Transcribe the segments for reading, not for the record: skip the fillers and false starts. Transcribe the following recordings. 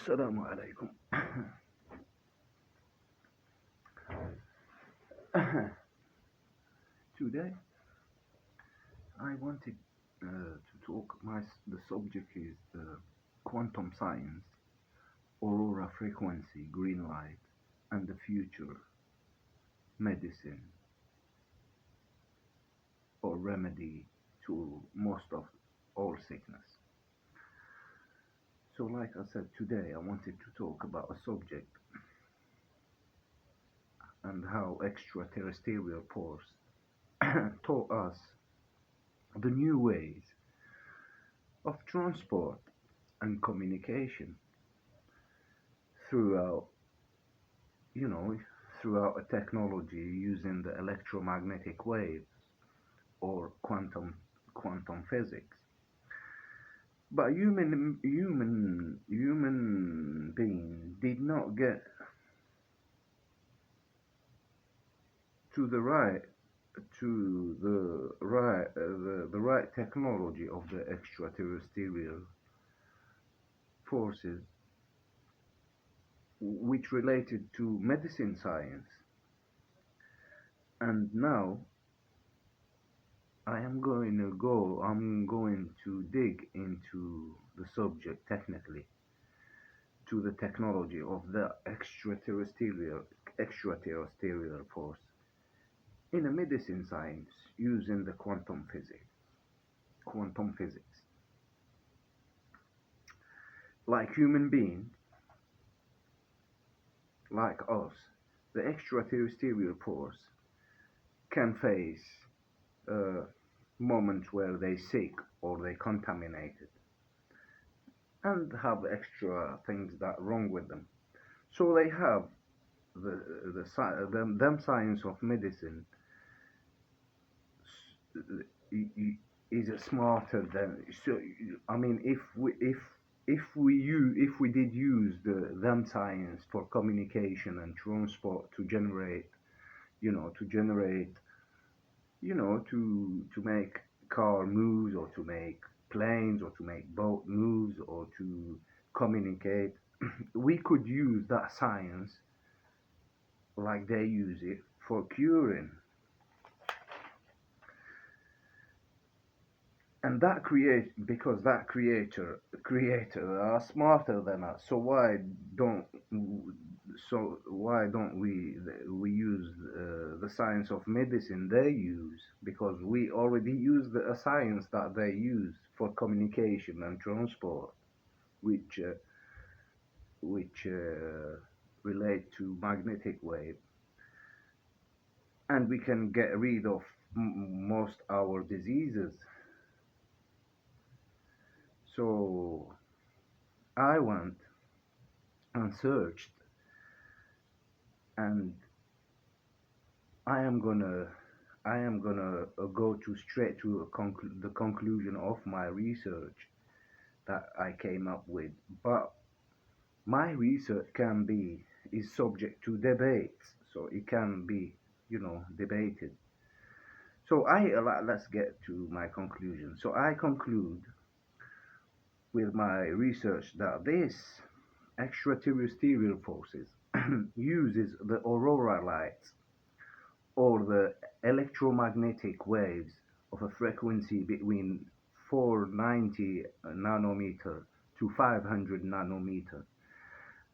Assalamu alaikum. Today, I wanted to talk. The subject is quantum science, aurora frequency, green light, and the future medicine or remedy to most of all sickness. So, like I said, today I wanted to talk about a subject and how extraterrestrial force taught us the new ways of transport and communication throughout, you know, throughout a technology using the electromagnetic waves or quantum physics. But human being did not get to the right technology of the extraterrestrial forces which related to medicine science. And now I'm going to dig into the subject technically to the technology of the extraterrestrial force in a medicine science using the quantum physics. Like human beings, like us, the extraterrestrial force can face moments where they sick or they contaminated and have extra things that wrong with them. So they have them science of medicine is smarter than. So I mean, if we did use them science for communication and transport to generate, to generate, to make car moves or to make planes or to make boat moves or to communicate, we could use that science like they use it for curing. And that create because that creator are smarter than us. Don't why don't we use the science of medicine they use, because we already use the science that they use for communication and transport, which relate to magnetic wave, and we can get rid of most our diseases. So I went and searched, and I am gonna go to straight to the conclusion of my research that I came up with. But my research is subject to debates, so it can be, debated. So let's get to my conclusion. So I conclude with my research that this extraterrestrial forces uses the aurora lights or the electromagnetic waves of a frequency between 490 nanometer to 500 nanometer,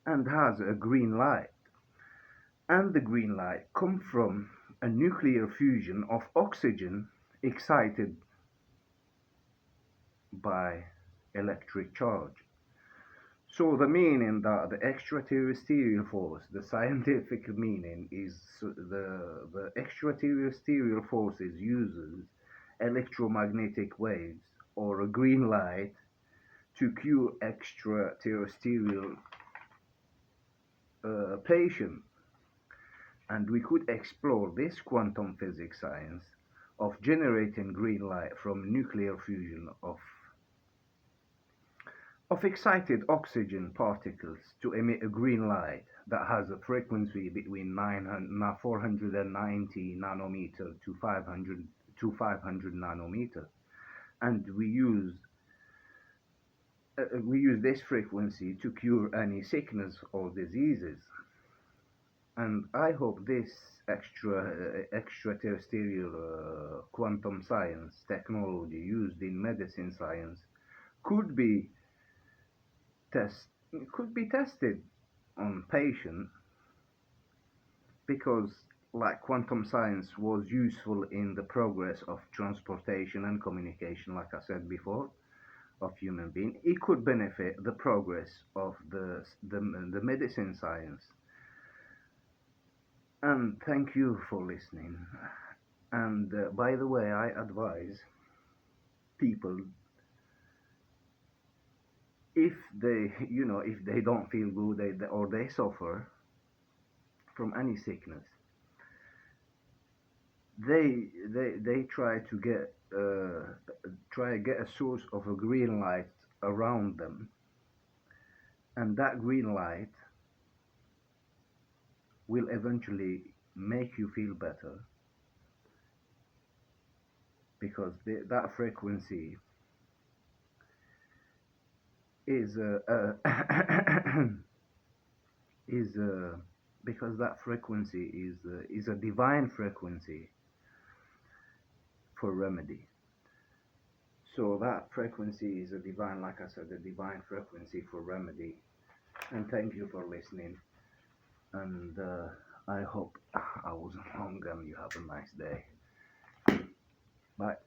and has a green light. And the green light comes from a nuclear fusion of oxygen excited by electric charge. So the meaning that the extraterrestrial force, the scientific meaning is the extraterrestrial forces uses electromagnetic waves or a green light to cure extraterrestrial patient. And we could explore this quantum physics science of generating green light from nuclear fusion of excited oxygen particles to emit a green light that has a frequency between 490 nanometer to 500 nanometer. And we use we use this frequency to cure any sickness or diseases. And I hope this extraterrestrial quantum science technology used in medicine science could be test could be tested on patients, because like quantum science was useful in the progress of transportation and communication, like I said before, of human being. It could benefit the progress of the medicine science. And thank you for listening. And by the way, I advise people, if they don't feel good, or they suffer from any sickness, they try to get a source of a green light around them, and that green light will eventually make you feel better, because that frequency is is because that frequency is a divine frequency for remedy. So that frequency is a divine, like I said, a divine frequency for remedy. And thank you for listening. And I hope I wasn't long, and you have a nice day. Bye.